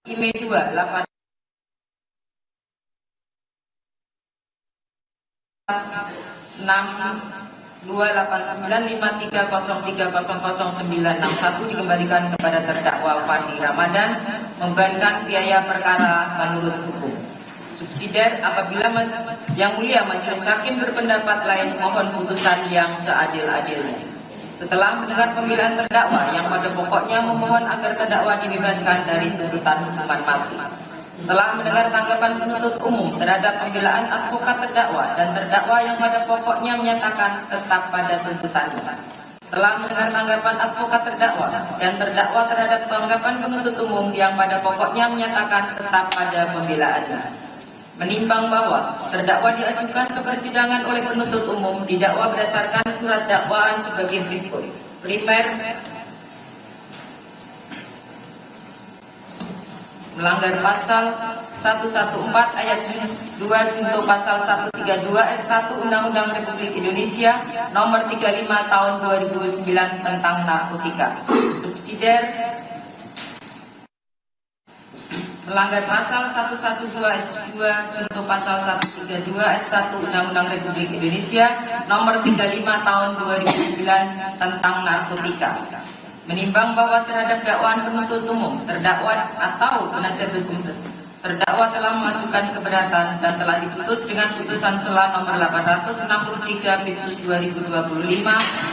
IME 2 8628953009061 dikembalikan kepada terdakwa Fandi Ramadan membebankan biaya perkara menurut hukum. Subsidiar, apabila Yang Mulia Majelis Hakim berpendapat lain, mohon putusan yang seadil-adilnya. Setelah mendengar pembelaan terdakwa yang pada pokoknya memohon agar terdakwa dibebaskan dari tuntutan hukuman mati. Setelah mendengar tanggapan penuntut umum terhadap pembelaan advokat terdakwa dan terdakwa yang pada pokoknya menyatakan tetap pada tuntutannya. Setelah mendengar tanggapan advokat terdakwa dan terdakwa terhadap tanggapan penuntut umum yang pada pokoknya menyatakan tetap pada pembelaannya. Menimbang bahwa terdakwa diajukan ke persidangan oleh penuntut umum didakwa berdasarkan surat dakwaan sebagai berikut. Primer, melanggar pasal 114 ayat 2 junto pasal 132 ayat 1 Undang-Undang Republik Indonesia nomor 35 tahun 2009 tentang narkotika. Subsidiar, melanggar pasal 112 ayat 2 junto pasal 132 ayat 1 Undang-Undang Republik Indonesia nomor 35 tahun 2009 tentang narkotika. Menimbang bahwa terhadap dakwaan penuntut umum, terdakwa atau penasihat hukum terdakwa telah mengajukan keberatan dan telah diputus dengan putusan sela nomor 863 Pitsus 2025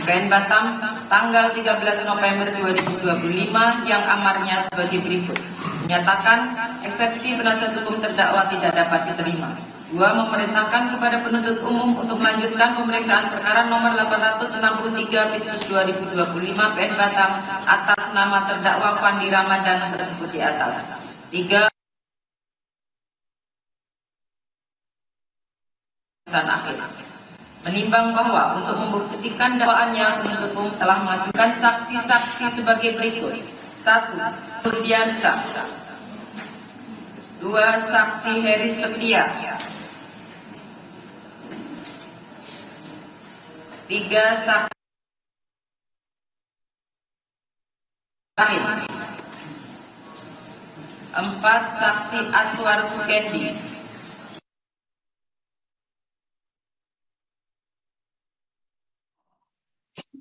PN Batam tanggal 13 November 2025 yang amarnya sebagai berikut. Menyatakan eksepsi penasihat hukum terdakwa tidak dapat diterima. 2. Memerintahkan kepada penuntut umum untuk melanjutkan pemeriksaan perkara nomor 863 Pitsus 2025 PN Batam atas nama terdakwa Fandi Ramadan tersebut di atas. 3. Akhir. Menimbang bahwa untuk membuktikan dakwaannya penuntut umum telah mengajukan saksi-saksi sebagai berikut. 1. Sudiansa. 2. Saksi Heris Setia. 3. Saksi Rahim. 4. Saksi Aswar Sukendi.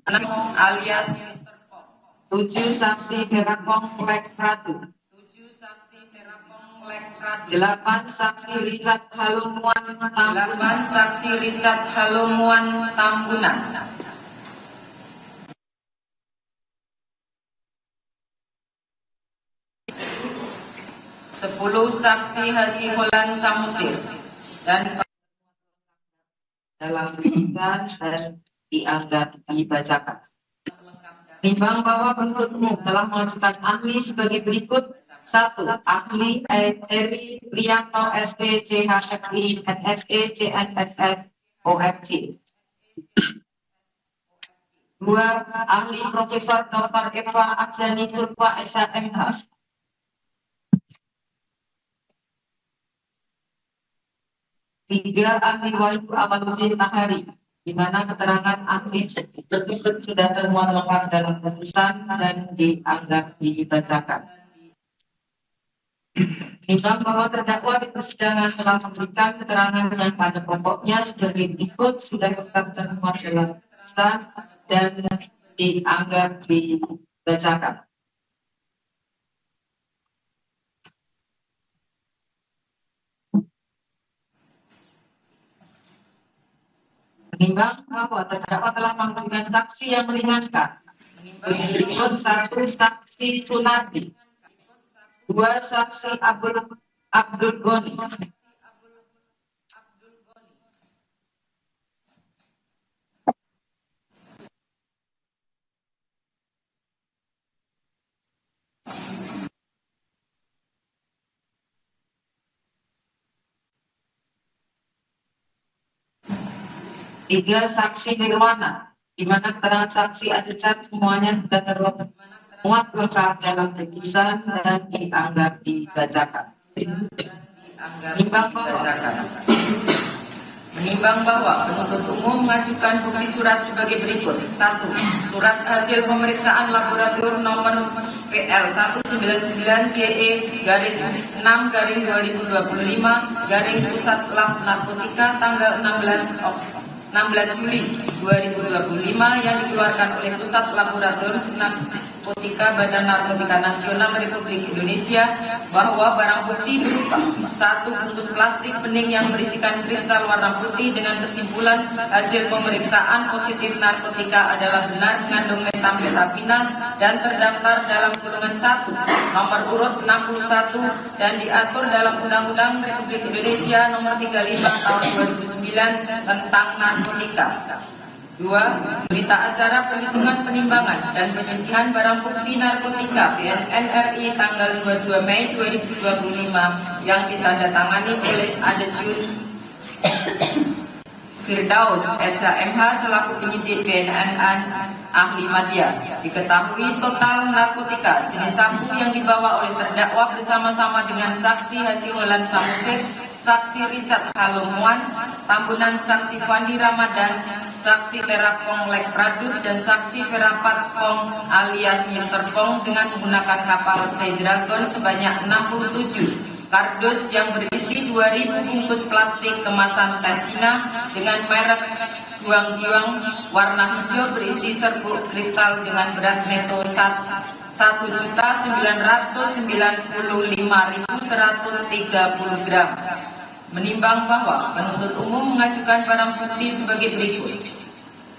6. Alias Mr. Pong. 7. Saksi Terapong Lek Ratu. 8. Saksi Richard Halumuan Tambunan. 8. Saksi Richard Halumuan Tambunan. 10. Saksi Hasiholan Samusir. Dan dalam putusan dan dianggap dibacakan. Menimbang bahwa penuntut umum telah mengajukan ahli sebagai berikut. 1. Ahli Eri Priyanto ST CHFI NSE CNSS OFC. 2. Ahli Profesor Dr. Eva Arjani Surpa SHMH. 3. Ahli Wahyu Amaluddin Tahari, di mana keterangan ahli tersebut sudah termuat lengkap dalam putusan dan dianggap dibacakan. Menimbang bahwa terdakwa di persidangan telah memberikan keterangan yang pada pokoknya sebagai berikut sudah lengkap termuat dalam putusan dan dianggap dibacakan. Menimbang bahwa terdakwa telah mengajukan saksi yang meringankan. Berikut 1. Saksi Sunardi. 2. Saksi Abdul Goni. 3. Saksi Nirwana, di mana keterangan saksi Azicat semuanya sudah termuat lengkap dalam putusan dan dianggap dibacakan. Menimbang bahwa Menimbang bahwa penuntut umum mengajukan bukti surat sebagai berikut. 1. Surat hasil pemeriksaan laboratorium nomor PL19-GE-6-2025 Pusat Lab Narkotika tanggal 16 Juli 2025 yang dikeluarkan oleh Pusat Laboratorium Narkotika Badan Narkotika Nasional Republik Indonesia bahwa barang bukti berupa 1 bungkus plastik bening yang berisikan kristal warna putih dengan kesimpulan hasil pemeriksaan positif narkotika adalah benar mengandung metamfetamina dan terdaftar dalam golongan 1 nomor urut 61 dan diatur dalam Undang-Undang Republik Indonesia nomor 35 tahun 2009 tentang narkotika. 2. Berita acara perhitungan penimbangan dan penyisihan barang bukti narkotika BNN RI tanggal 22 Mei 2025 yang ditandatangani oleh Adjun Firdaus SHMH selaku penyidik BNN ahli media. Diketahui total narkotika jenis sabu yang dibawa oleh terdakwa bersama-sama dengan saksi Hasiholan Samusik, saksi Richard Halumuan, Tambunan saksi Fandi Ramadan, saksi Terapong Lek Pradut dan saksi Verapat Pong alias Mr. Pong dengan menggunakan kapal Sea Dragon sebanyak 67 kardus yang berisi 2000 bungkus plastik kemasan teh Cina dengan merek Guang-Giang warna hijau berisi serbuk kristal dengan berat neto 1.995.130 gram. Menimbang bahwa penuntut umum mengajukan barang bukti sebagai berikut.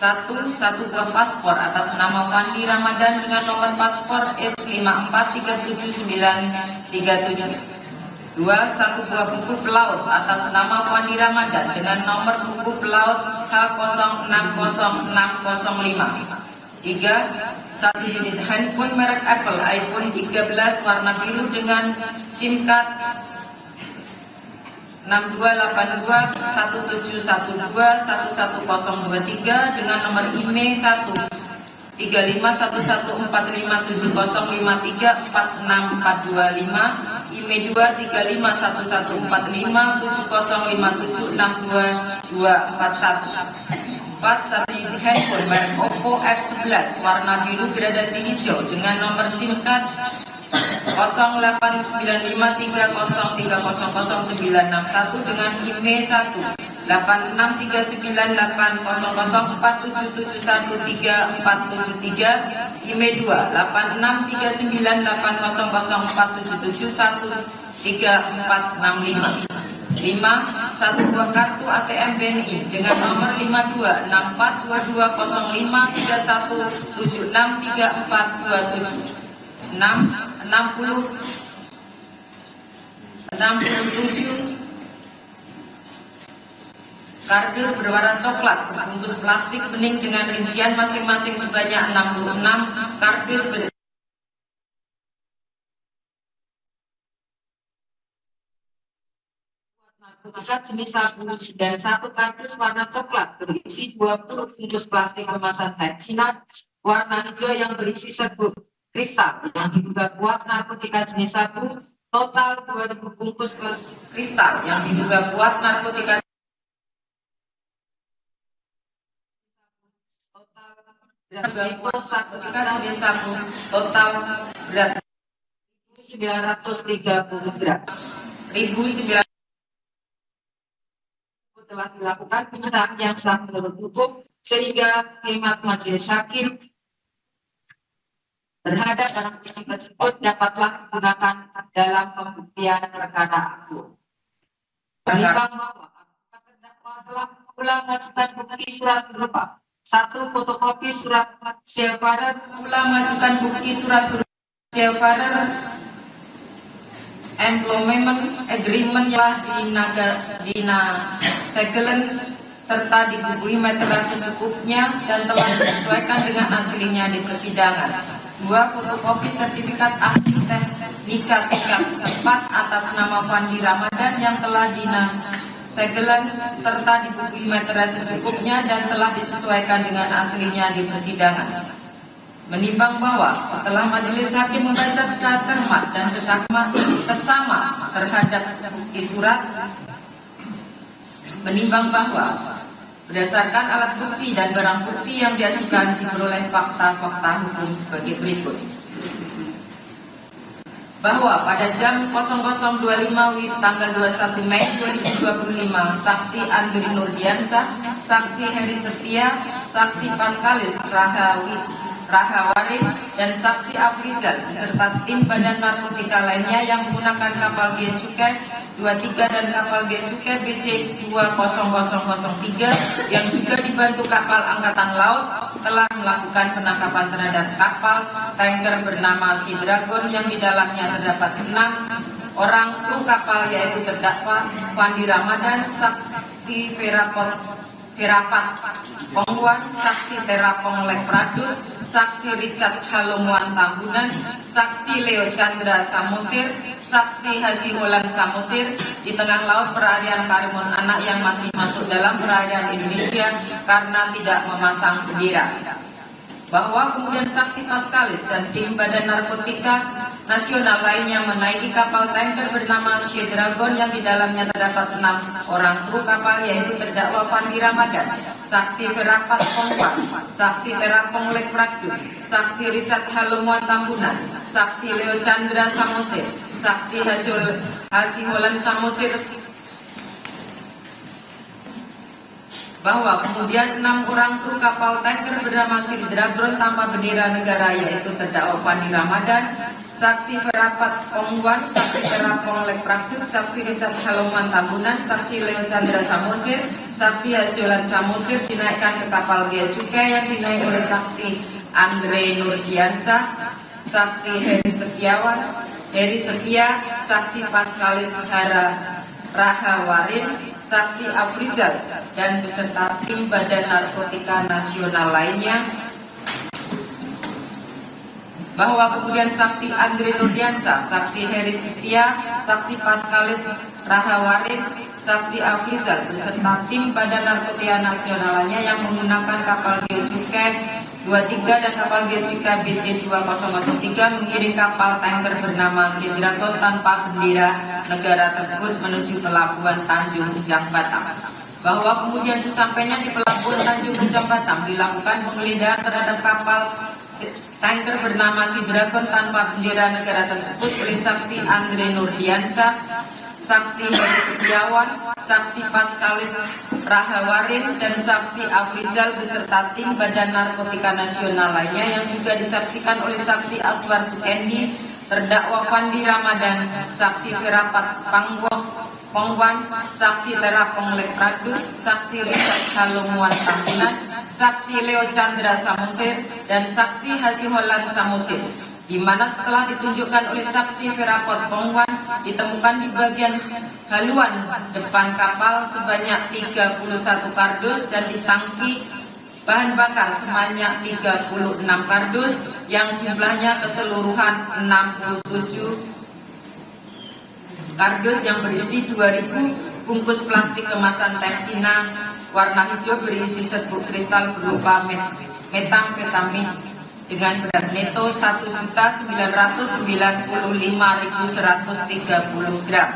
1. Satu buah paspor atas nama Fandi Ramadan dengan nomor paspor S5437937. 2. Satu buah buku pelaut atas nama Fandi Ramadan dengan nomor buku pelaut H060605. 3. Satu unit handphone merek Apple iPhone 13 warna biru dengan SIM card 62821712111023 dengan nomor IMEI 135114705534645, IMEI 2351147576241. 4. Satu unit handphone merek Oppo F11 warna biru gradasi hijau dengan nomor SIM card 089530300961 dengan IMEI 186980047713473, IMEI 2 86980047713465. 5. Satu buah kartu ATM BNI dengan nomor 52642201763427. 6. 67 kardus berwarna coklat berbungkus plastik bening dengan rincian masing-masing sebanyak 66 kardus narkotika jenis sabu dan satu kardus warna coklat berisi 20 bungkus plastik kemasan teh Cina warna hijau yang berisi serbuk kristal yang diduga kuat narkotika jenis sabu. Total 2000 bungkus kristal yang diduga kuat narkotika jenis sabu total berat 1.930 gram. 1.900 telah dilakukan penyitaan yang sah menurut hukum sehingga khidmat majelis hakim terhadap barang bukti tersebut dapatlah digunakan dalam pembuktian perkara aku. Menimbang bahwa terdakwa telah ulang mengajukan bukti surat berupa 1. Fotokopi surat Seafarer, ulang mengajukan bukti surat berupa Seafarer Employment Agreement yang dinasegelen serta dibubuhi meteran secukupnya dan telah disesuaikan dengan aslinya di persidangan. 2. Fotokopi sertifikat ahli teknika tingkat 4 atas nama Fandi Ramadan yang telah dinasegelen serta dibubuhi meteran secukupnya dan telah disesuaikan dengan aslinya di persidangan. Menimbang bahwa setelah majelis hakim membaca secara cermat dan seksama terhadap bukti surat menimbang bahwa berdasarkan alat bukti dan barang bukti yang diajukan diperoleh fakta-fakta hukum sebagai berikut. Bahwa pada jam 00.25 WIB tanggal 21 Mei 2025, saksi Andri Nurdiansyah, saksi Heri Setia, saksi Paskalis Rahawarin, dan saksi Afrizal beserta tim Badan Narkotika lainnya yang menggunakan kapal Bea Cukai 23 dan kapal Bea Cukai BC 20003 yang juga dibantu kapal Angkatan Laut telah melakukan penangkapan terhadap kapal tanker bernama Sea Dragon yang di dalamnya terdapat 6 orang kru kapal, yaitu terdakwa Fandi Ramadan, saksi Verapat Pongwan, saksi Terapong Lek Pradut, saksi Richard Halomuan Tambunan, saksi Leo Chandra Samosir, saksi Hasiholan Samosir di tengah laut perairan Karimun Anak yang masih masuk dalam perairan Indonesia karena tidak memasang bendera. Bahwa kemudian saksi Paskalis dan tim Badan Narkotika Nasional lainnya menaiki kapal tanker bernama Sea Dragon yang di dalamnya terdapat 6 orang kru kapal, yaitu terdakwa Fandi Ramadan, saksi Verapat Pongwan, saksi Terapong Lek Pradut, saksi Richard Halomuan Tambunan, saksi Leo Chandra Samosir, saksi Hasiholan Samosir. Bahwa kemudian 6 orang kru kapal tanker bernama Sea Dragon tanpa bendera negara, yaitu terdakwa Fandi Ramadan, saksi Verapat Pongwan, saksi Terapong Lek Pradut, saksi Richard Halomuan Tambunan, saksi Leo Chandra Samosir, saksi Hasiholan Samosir dinaikkan ke kapal Bea Cukai yang dinaik oleh saksi Andre Nurdiansyah, saksi Heri Setia, saksi Paskalis Rahawarin, saksi Afrizal, dan beserta tim Badan Narkotika Nasional lainnya. Bahwa kemudian saksi Andri Nurdiansyah, saksi Heri Setia, saksi Paskalis Rahawarin, saksi Afrizal beserta tim Badan Narkotika Nasional lainnya yang menggunakan kapal Bea Cukai 23 dan kapal Bea Cukai BC 2003 mengiring kapal tanker bernama Sea Dragon tanpa bendera negara tersebut menuju pelabuhan Tanjung Ujang Batam. Bahwa kemudian sesampainya di pelabuhan Tanjung Ujang Batam dilakukan penggeledahan terhadap kapal tanker bernama Sea Dragon tanpa bendera negara tersebut oleh saksi Andre Nurdiansyah, saksi Heri Setiawan, saksi Paskalis Rahawarin, dan saksi Afrizal beserta tim Badan Narkotika Nasional lainnya yang juga disaksikan oleh saksi Aswar Sukendi, terdakwa Fandi Ramadan, saksi Verapat Pongwan, saksi Terapong Lek Pradut, saksi Richard Halomuan Tambunan, saksi Leo Chandra Samosir, dan saksi Hasiholan Samosir, di mana setelah ditunjukkan oleh saksi Verapat Pongwan ditemukan di bagian haluan depan kapal sebanyak 31 kardus dan di tangki bahan bakar sebanyak 36 kardus yang jumlahnya keseluruhan 67 kardus yang berisi 2000 bungkus plastik kemasan teh Cina warna hijau berisi serbuk kristal berupa metamfetamin dengan berat neto 1.995.130 gram.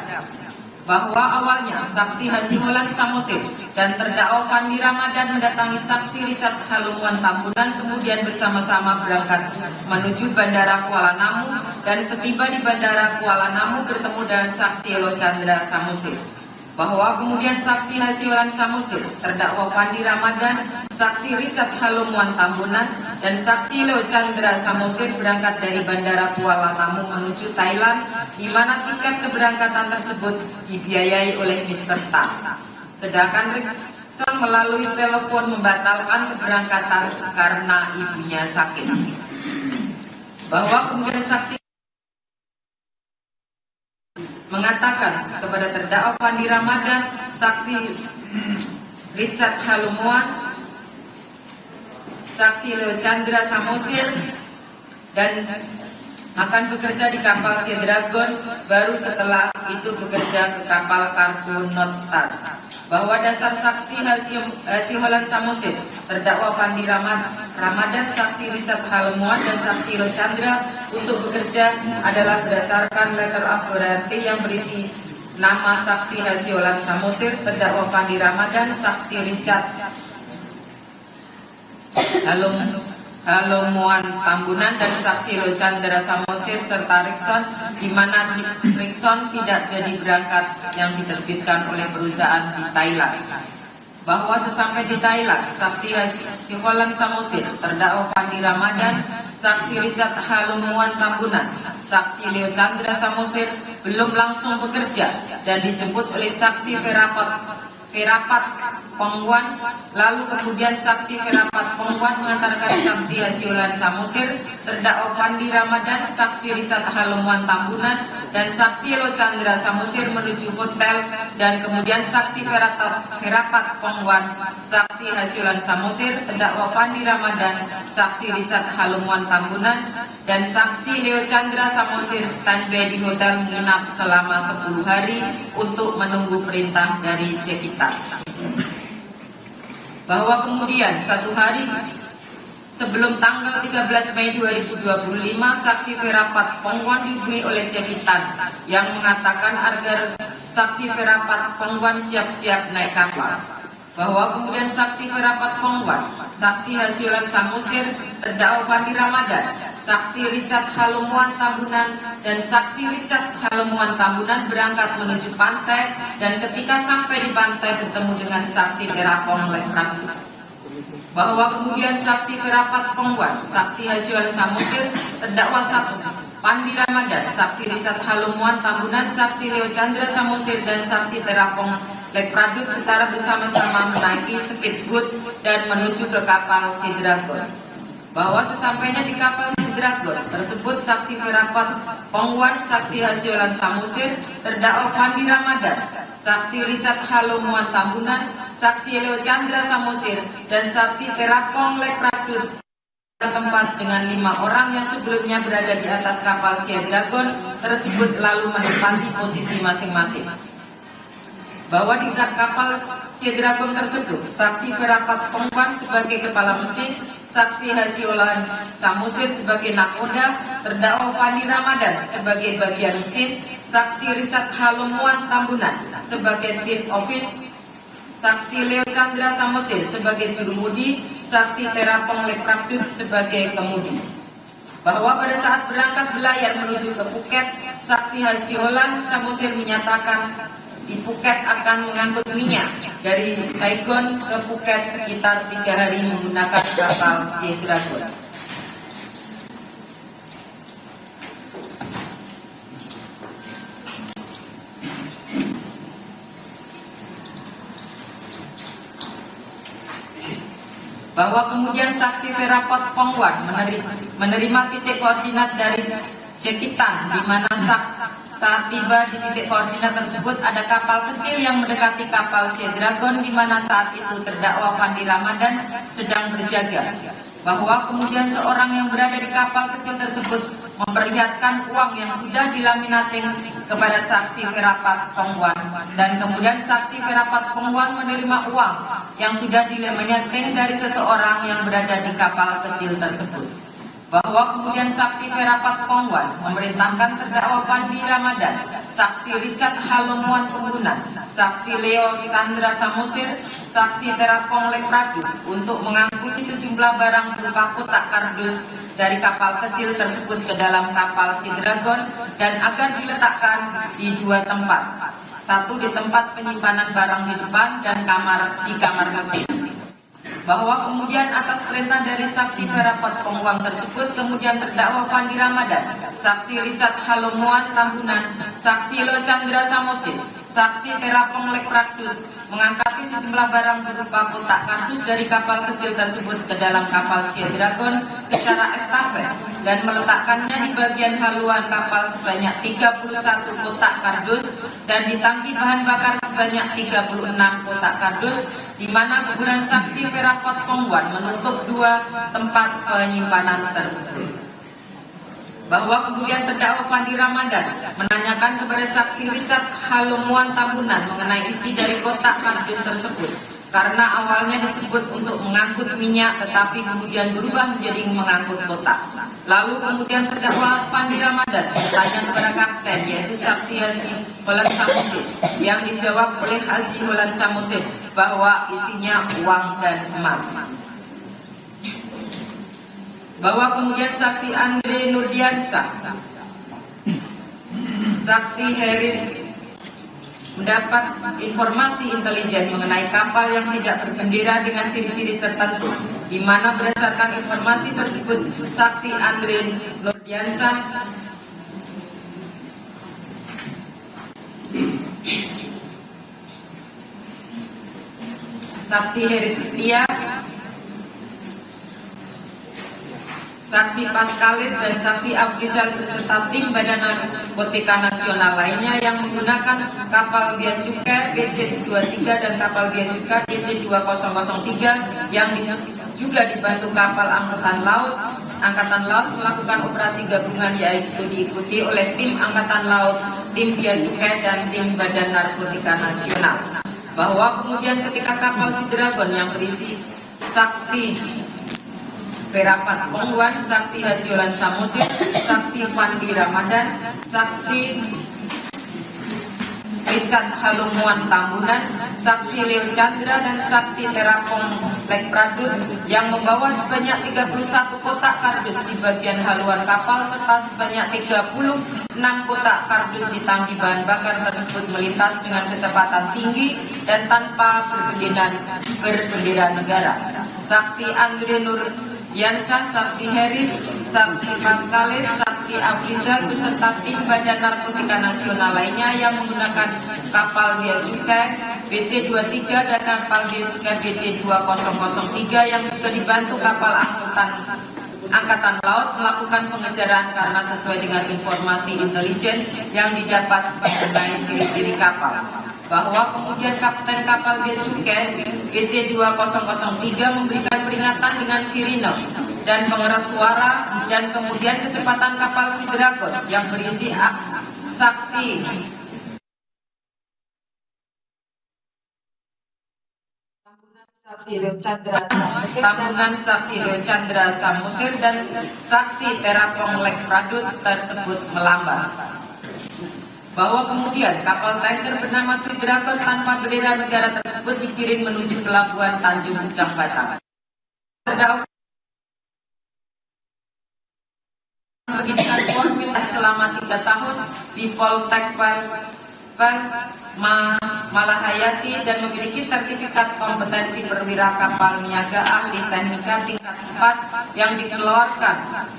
Bahwa awalnya saksi Hasiholan Samosir dan terdakwa Fandi Ramadan mendatangi saksi Richard Halomuan Tambunan, kemudian bersama-sama berangkat menuju Bandara Kuala Namu, dan setiba di Bandara Kuala Namu bertemu dengan saksi Leo Chandra Samosir. Bahwa kemudian saksi Hasiholan Samosir, terdakwa Fandi Ramadan, saksi Richard Halomuan Tambunan, dan saksi Leo Chandra Samosir berangkat dari Bandara Kuala Namu menuju Thailand, di mana tiket keberangkatan tersebut dibiayai oleh Mr. Tan. Sedangkan Rickson melalui telepon membatalkan keberangkatan karena ibunya sakit. Bahwa kemudian saksi mengatakan kepada terdakwa Fandi Ramadan, saksi Richard Halomuan, saksi Leo Chandra Samosir, dan akan bekerja di kapal Sea Dragon, baru setelah itu bekerja ke kapal kargo North Star. Bahwa dasar saksi Hasiholan Samosir, terdakwa Fandi Ramadan, saksi Richard Halomuan, dan saksi Leo Chandra untuk bekerja adalah berdasarkan letter of guarantee yang berisi nama saksi Hasiolan Samosir, terdakwa Fandi Ramadan, saksi Richard Halomuan Tambunan, dan saksi Lochandra Samosir serta Rikson, di mana Rikson tidak jadi berangkat yang diterbitkan oleh perusahaan di Thailand. Bahwa sesampai di Thailand, saksi Hasiolan Samosir, terdakwa Fandi Ramadan, saksi Richard Halomuan Tambunan, saksi Lochandra Samosir belum langsung bekerja dan dijemput oleh saksi Ferapat Pongwan, lalu kemudian saksi Ferapat Pongwan mengantarkan saksi Hasiolan Samosir, terdakwa Fandi Ramadan, saksi Richard Halomuan Tambunan, dan saksi Lochandra Samosir menuju hotel, dan kemudian saksi Ferapat Pongwan, saksi Hasiolan Samosir, terdakwa Fandi Ramadan, saksi Richard Halomuan Tambunan, dan saksi Lochandra Samosir standby di hotel menginap selama 10 hari untuk menunggu perintah dari Cekitan. Bahwa kemudian 1 hari sebelum tanggal 13 Mei 2025, saksi Ferapat Pongwan dihubungi oleh Cekitan yang mengatakan agar saksi Ferapat Pongwan siap-siap naik kapal. Bahwa kemudian saksi Ferapat Pongwan, saksi Hasiolan Samosir, terdakwa Fandi Ramadan, saksi Richard Halomuan Tambunan, dan saksi Richard Halomuan Tambunan berangkat menuju pantai, dan ketika sampai di pantai bertemu dengan saksi Terapong Lekram. Bahwa kemudian saksi Ferapat Pongwan, saksi Hasiolan Samosir, terdakwa 1 Fandi Ramadan, saksi Richard Halomuan Tambunan, saksi Lochandra Samosir, dan saksi Terapong Lekpradut secara bersama-sama menaiki speedboat dan menuju ke kapal Sea Dragon. Bahwa sesampainya di kapal Sea Dragon tersebut, saksi Ferapat Pongwan, saksi Hasiolan Samosir, terdakwa Fandi Ramadan, saksi Richard Halomuan Tambunan, saksi Lochandra Samosir, dan saksi Terapong Lekpradut tempat dengan 5 orang yang sebelumnya berada di atas kapal Sea Dragon tersebut lalu menempati posisi masing-masing. Bahwa di kapal Sea Dragon tersebut, saksi Ferapat Pongwan sebagai kepala mesin, saksi Hasiolan Samosir sebagai nakoda, terdakwa Fandi Ramadan sebagai bagian mesin, saksi Richard Halomuan Tambunan sebagai chief office, saksi Lochandra Samosir sebagai jurumudi, saksi Terapong Lekpradut sebagai kemudi. Bahwa pada saat berangkat belayar menuju ke Phuket, saksi Hasiolan Samosir menyatakan di Phuket akan mengangkut minyak dari Saigon ke Phuket sekitar 3 hari menggunakan kapal Sea Dragon. Bahwa kemudian saksi Ferapat Pongwan menerima titik koordinat dari Cekitan, di mana saat tiba di titik koordinat tersebut ada kapal kecil yang mendekati kapal Sea Dragon, di mana saat itu terdakwa Fandi Ramadan sedang berjaga. Bahwa kemudian seorang yang berada di kapal kecil tersebut memperlihatkan uang yang sudah dilaminating kepada saksi Ferapat Pongwan, dan kemudian saksi Ferapat Pongwan menerima uang yang sudah dilaminating dari seseorang yang berada di kapal kecil tersebut. Bahwa kemudian saksi Ferapat Pongwan memerintahkan terdakwa Fandi Ramadan, saksi Richard Halomuan Tambunan, saksi Lochandra Samosir, saksi Terapong Lekpradut untuk mengangkuti sejumlah barang berupa kotak kardus dari kapal kecil tersebut ke dalam kapal Sea Dragon, dan agar diletakkan di 2 tempat, satu di tempat penyimpanan barang di depan dan di kamar mesin. Bahwa kemudian atas perintah dari saksi Ferapat Pongwan tersebut, kemudian terdakwa Fandi Ramadan, saksi Richard Halomuan Tambunan, saksi Lochandra Samosir, saksi Terapong Lekpradut mengangkati sejumlah barang berupa kotak kardus dari kapal kecil tersebut ke dalam kapal Sea Dragon secara estafet dan meletakkannya di bagian haluan kapal sebanyak 31 kotak kardus dan di tangki bahan bakar sebanyak 36 kotak kardus, di mana kemudian saksi Ferapat Pongwan menutup 2 tempat penyimpanan tersebut. Bahwa kemudian terdakwa Fandi Ramadan menanyakan kepada saksi Richard Halomuan Tambunan mengenai isi dari kotak kardus tersebut. karena awalnya disebut untuk mengangkut minyak tetapi kemudian berubah menjadi mengangkut kotak. Lalu kemudian terdakwa Fandi Ramadan bertanya kepada kapten, yaitu saksi Haji Holan Samusid, yang dijawab oleh Haji Holan Samusid bahwa isinya uang dan emas. Bahwa kemudian saksi Andre Nurdiansah, saksi Heris mendapat informasi intelijen mengenai kapal yang tidak berbendera dengan ciri-ciri tertentu, di mana berdasarkan informasi tersebut saksi Andre Nurdiansah saksi Heris Setia, saksi Paskalis dan saksi Afrizal beserta tim Badan Narkotika Nasional lainnya yang menggunakan kapal Bea Cukai BC23 dan kapal Bea Cukai BC2003 yang juga dibantu kapal Angkatan Laut melakukan operasi gabungan, yaitu diikuti oleh tim Angkatan Laut, tim Bea Cukai dan tim Badan Narkotika Nasional. Bahwa kemudian ketika kapal Sea Dragon yang berisi saksi Perapat Pongwan, saksi Haji Holan Samusid, saksi Fandi Ramadan, saksi Richard Halumuan Tambunan, saksi Leo Chandra dan saksi Terapong Lek Pradut yang membawa sebanyak 31 kotak kardus di bagian haluan kapal serta sebanyak 36 kotak kardus di tangki bahan bakar tersebut melintas dengan kecepatan tinggi dan tanpa berbendera negara. Saksi Andre Nurdiansah, saksi Heris, saksi Paskalis, saksi Afrizal beserta tim Badan Narkotika Nasional lainnya yang menggunakan kapal Bea Cukai BC23 dan kapal Bea Cukai BC2003 yang juga dibantu kapal Angkatan Laut melakukan pengejaran karena sesuai dengan informasi intelijen yang didapat mengenai ciri-ciri kapal. Bahwa kemudian kapten kapal Bea Cukai BC2003 memberikan peringatan dengan sirine dan pengeras suara, dan kemudian kecepatan kapal Sea Dragon yang berisi saksi Tambunan, saksi Leo Chandra Samusir dan saksi Terapong Lek Pradut tersebut melambat. Bahwa kemudian kapal tanker bernama Sea Dragon tanpa bendera negara tersebut dikirim menuju pelabuhan Tanjung Ujang Batam. Terdakwa pendidikan formil selama 3 tahun di Poltek Malahayati dan memiliki sertifikat kompetensi perwira kapal niaga ahli teknika tingkat 4 yang dikeluarkan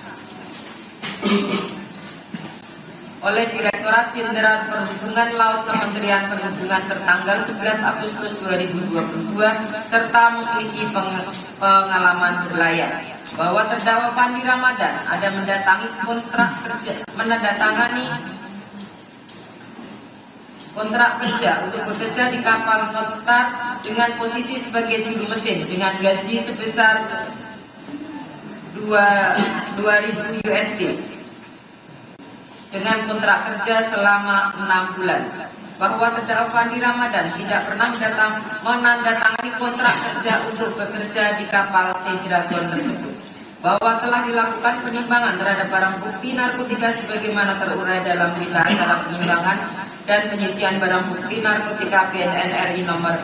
oleh Direktorat Jenderal Perhubungan Laut Kementerian Perhubungan tertanggal 11 Agustus 2022 serta memiliki pengalaman berlayar. Bahwa terdakwa Fandi Ramadan ada menandatangani kontrak kerja untuk bekerja di kapal Northstar dengan posisi sebagai juru mesin dengan gaji sebesar 2.000 USD dengan kontrak kerja selama 6 bulan. Bahwa terdakwa Fandi Ramadan tidak pernah menandatangani kontrak kerja untuk bekerja di kapal Sea Dragon tersebut. Bahwa telah dilakukan penimbangan terhadap barang bukti narkotika sebagaimana terurai dalam berita acara penimbangan dan penyisian barang bukti narkotika BNN RI nomor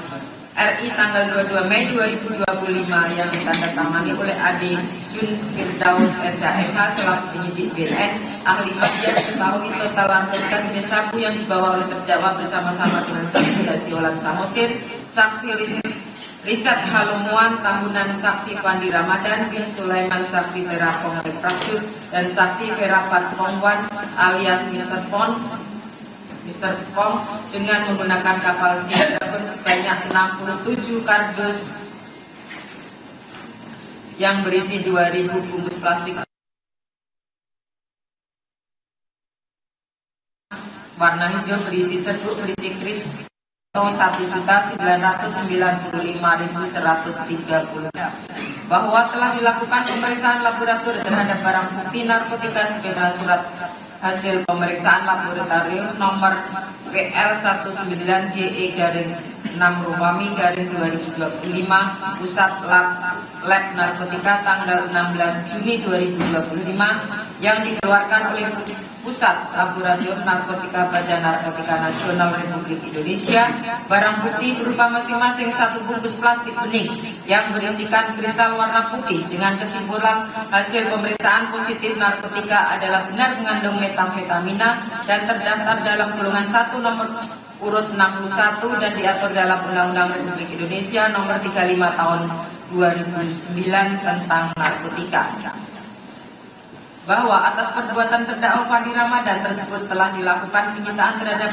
RI tanggal 22 Mei 2025 yang ditandatangani oleh Ade Jun Firdaus SHMH selaku penyidik BNN ahli media diketahui total narkotika jenis sabu yang dibawa oleh terdakwa bersama-sama dengan saksi Haji Holan Samusid, saksi Richard Halumuan Tambunan, saksi Fandi Ramadan bin Sulaiman, saksi Terapong Lek Pradut dan saksi Perapat Pongwan alias Mr. Pong dengan menggunakan kapal Sea Dragon sebanyak 67 kardus yang berisi 2.000 bungkus plastik warna hijau berisi serbuk berisi kris 1.995.130. Bahwa telah dilakukan pemeriksaan laboratorium terhadap barang bukti narkotika sebagaimana surat hasil pemeriksaan laboratorium nomor PL 19GE 6/2025 Pusat Lab Narkotika tanggal 16 Juni 2025 yang dikeluarkan oleh Pusat Laboratorium Narkotika Badan Narkotika Nasional Republik Indonesia. Barang bukti berupa masing-masing satu bungkus plastik bening yang berisikan kristal warna putih dengan kesimpulan hasil pemeriksaan positif narkotika adalah benar mengandung metamfetamina dan terdaftar dalam golongan 1 nomor urut 61 dan diatur dalam Undang-Undang Republik Indonesia Nomor 35 Tahun 2009 tentang narkotika. Bahwa atas perbuatan terdakwa Fandi Ramadan tersebut telah dilakukan penyitaan terhadap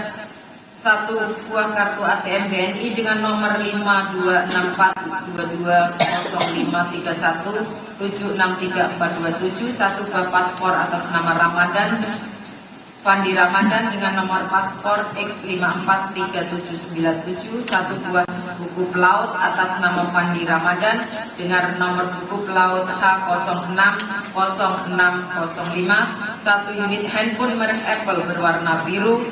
satu buah kartu ATM BNI dengan nomor 5264220531763427, satu buah paspor atas nama Fandi Ramadan dengan nomor paspor X543797, satu buah buku pelaut atas nama Fandi Ramadan dengan nomor buku pelaut H060605, satu unit handphone merek Apple berwarna biru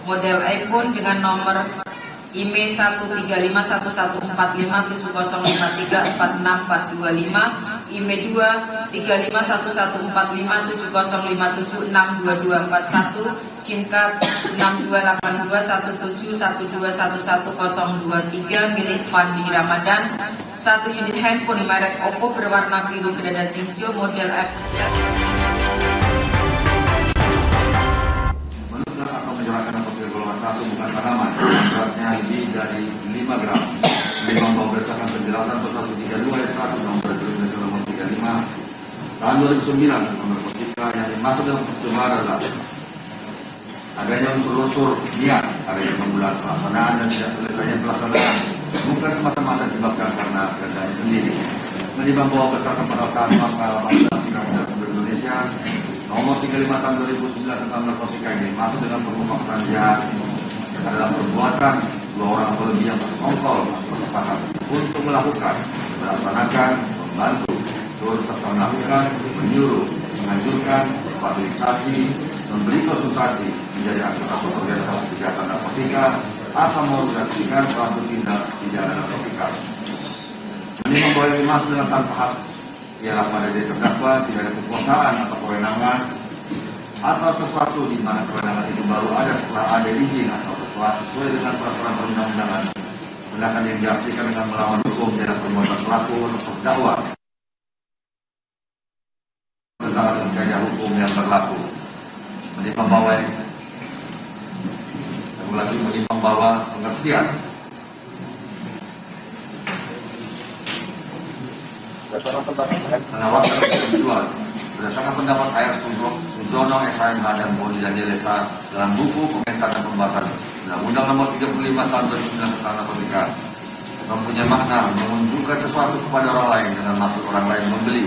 model iPhone dengan nomor IMEI 135114570534645, IMEI 235114570576221, SIM card 628217121123 milik Fandi Ramadan, satu unit handphone merek Oppo berwarna biru gradasi hijau model F11. Menukar atau menyerahkan narkotika golongan 1 bukan tanaman, beratnya lebih dari 5 gram. Memang berdasarkan penjelasan pasal 132 ayat 1 nomor 35 tahun 2009 tentang narkotika yang dimaksud dalam percobaan adalah adanya unsur-unsur niat, adanya pembulaan pelaksanaan dan tidak selesainya pelaksanaan, bukan semata-mata disebabkan karena keadaannya sendiri. Menimbang bahwa berdasarkan pasal 1 pasal 18 Undang-Undang Republik Indonesia Nomor 35 tahun 2009 tentang narkotika ini masuk dalam permukaan jahat adalah perbuatan dua orang atau lebih yang bersekongkol bersepakat untuk melakukan, melaksanakan, membantu, terus serta melakukan, menyuruh, menganjurkan, fasilitasi, memberi konsultasi menjadi anggota organisasi kejahatan narkotika atau mengorganisasikan suatu tindak pidana narkotika. Menimbang bahwa yang dimaksud dengan tanpa hak ialah pada diri terdakwa tidak ada kekuasaan atau kewenangan atau sesuatu di mana kewenangan itu baru ada setelah ada izin atau sesuatu sesuai dengan peraturan perundang-undangan. Sedangkan yang diartikan dengan melawan hukum adalah perbuatan pelaku atau terdakwa tentang kaidah hukum yang berlaku. Menimbang bahwa pengertian menawarkan penjual berdasarkan pendapat Air Sujono SHMH dan Bodi Daniel Esa dalam buku komentar dan pembahasan Undang-Undang Nomor 35 Tahun 2009 tentang narkotika mempunyai makna menunjukkan sesuatu kepada orang lain dengan maksud orang lain membeli,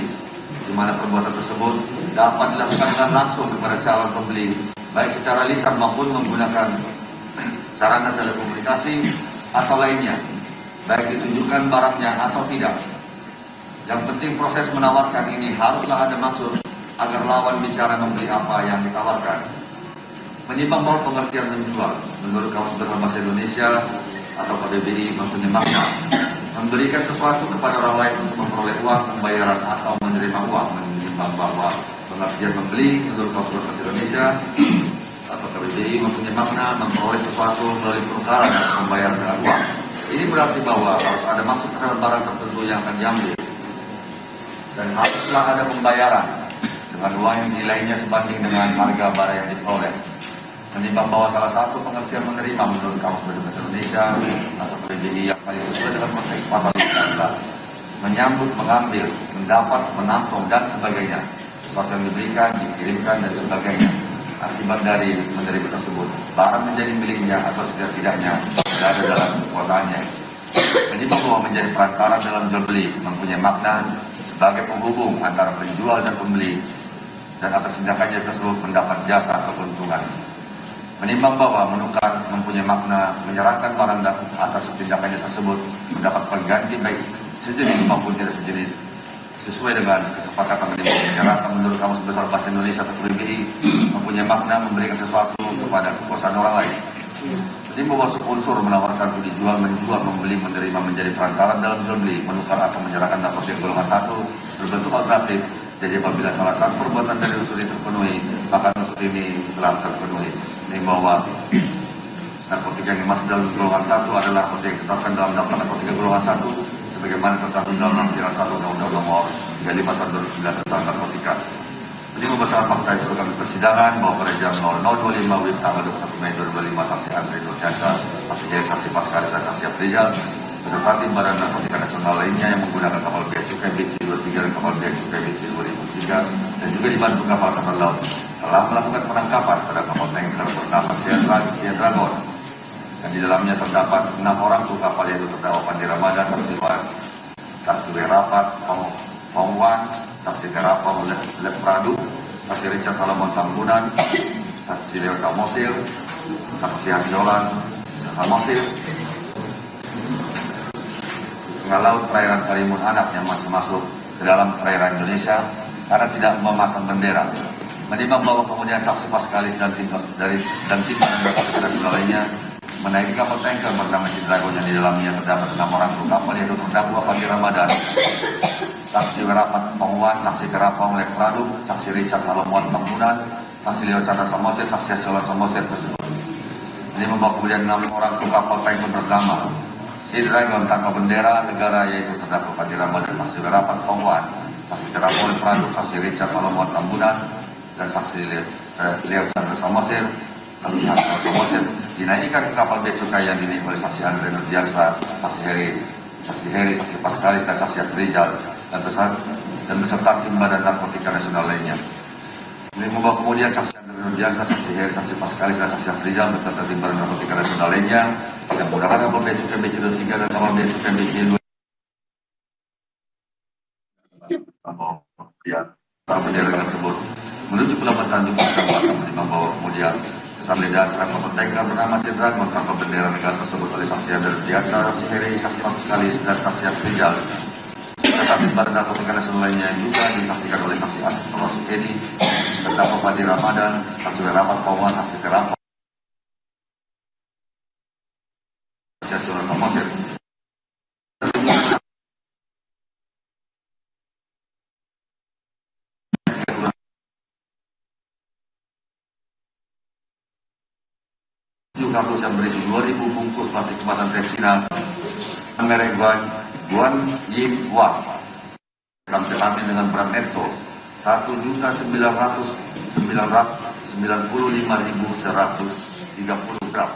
di mana perbuatan tersebut dapat dilakukan dengan langsung kepada calon pembeli, baik secara lisan maupun menggunakan sarana telekomunikasi atau lainnya, baik ditunjukkan barangnya atau tidak. Yang penting proses menawarkan ini haruslah ada maksud agar lawan bicara membeli apa yang ditawarkan. Menimbang bahwa pengertian menjual menurut Kamus Besar Bahasa Indonesia atau KBBI mempunyai makna memberikan sesuatu kepada orang lain untuk memperoleh uang, pembayaran atau menerima uang. Menimbang bahwa pengertian membeli menurut Kamus Besar Bahasa Indonesia atau KBBI mempunyai makna memperoleh sesuatu melalui penukaran atau pembayaran dengan uang. Ini berarti bahwa harus ada maksud terhadap barang tertentu yang akan diambil dan haruslah ada pembayaran dengan uang yang nilainya sebanding dengan harga barang yang diperoleh. Menimbang bahwa salah satu pengertian menerima menurut Kamus Besar Bahasa Indonesia atau KBBI yang paling sesuai dengan konteks pasal 19 menyambut, mengambil, mendapat, menampung dan sebagainya, sesuatu yang diberikan, dikirimkan dan sebagainya. Akibat dari menerima tersebut, barang menjadi miliknya atau setidak-tidaknya berada dalam kekuasaannya. Menimbang bahwa menjadi perantara dalam jual beli mempunyai makna sebagai penghubung antara penjual dan pembeli dan atas tindakannya tersebut mendapat jasa atau keuntungan. Menimbang bahwa menukar mempunyai makna menyerahkan barang dan atas tindakannya tersebut mendapat pengganti baik sejenis maupun tidak sejenis sesuai dengan kesepakatan menyerahkan menurut Kamus Besar Bahasa Indonesia atau KBBI mempunyai makna memberikan sesuatu kepada kekuasaan orang lain. Ini memasuk unsur menawarkan untuk dijual, menjual, membeli, menerima menjadi perantara dalam jual beli, menukar atau menyerahkan narkotika golongan 1 berbentuk alternatif. Jadi apabila salah satu perbuatan dari unsur ini terpenuhi, maka unsur ini telah terpenuhi. Ini bahwa narkotika yang dimaksud dalam golongan 1 adalah narkotika yang ditetapkan dalam daftar narkotika golongan 1 sebagaimana tercantum dalam lampiran 1 Undang-Undang Nomor 35 Tahun 2009 tentang narkotika. Ini membesar fakta itu kami persidangan bahwa pada jam 00.25 WIB tanggal 21 Mei 2005 saksi Andre Nurdiansa, saksi Jaya, saksi Paskalis dan saksi Afrizal beserta tim Badan Narkotika Nasional lainnya yang menggunakan kapal Bea Cukai BC-23 dan kapal Bea Cukai BC-2003 dan juga dibantu kapal angkatan laut telah melakukan penangkapan terhadap kapal tanker bernama Sierra Dragon dan di dalamnya terdapat 6 orang kru kapal yaitu terdakwa Pandi Ramadan, saksi Wan, saksi Werapat, Pong Wan, saksi Terapong Lep Pradu, saksi Richard Salomon Tambunan, saksi Leo Samosir, saksi Hasiolan Samosir, tengah laut perairan Karimun Anak yang masih masuk ke dalam perairan Indonesia karena tidak memasang bendera. Menimbang bahwa kemudian saksi Paskalis dan tim narkotika nasional lainnya menaiki kapal tanker bernama Dragon yang di dalamnya terdapat 6 orang kru kapal yaitu terdakwa Pandi Ramadan, saksi Werapat Pongwan, saksi Terapong Lek Pradu, saksi Richard Salomon Tambunan, saksi Leo Chandra Samosir, saksi Hasiolan Samosir tersebut. Ini membawa kemudian 6 orang kru kapal tanker bernama Dragon tanpa bendera negara yaitu terdakwa Pandi Ramadan, saksi Werapat Pongwan, saksi Terapong Lek Pradu, saksi Richard Salomon Tambunan dan saksi Leo Chandra Samosir, saksi Hasiolan Samosir dinaikkan ke kapal Bea Cukai yang dinaiki oleh saksi Andre Nurdiansa, saksi Heri, saksi Paskalis dan saksi Afrizal dan beserta tim Badan Narkotika Nasional lainnya. Ini membawa kemudian saksi Andre Nurdiansa, saksi Heri, saksi Paskalis dan saksi Afrizal beserta tim Badan Narkotika Nasional lainnya yang menggunakan kapal Bea Cukai BC-23 dan kapal Bea Cukai BC-2 bendera tersebut menuju Pelabuhan Tanjung Batam. Menimbang bahwa kemudian kesalahan kapal tanker bernama Dragon tanpa bendera negara tersebut oleh saksi Andre Nurdiansa, saksi Heri, saksi Paskalis dan saksi Afrizal tetapi Badan Narkotika Nasional lainnya juga disaksikan oleh saksi Asif termasuk Edi, terdakwa Pandi Ramadan, saksi Werapat Pongwan, saksi Terapong, saksi Hasiolan Samosir. Kardus yang berisi 2.000 bungkus plastik kemasan teh Cina merek Guan Yin Wang amfetamin dengan berat netto 1.995.130 gram.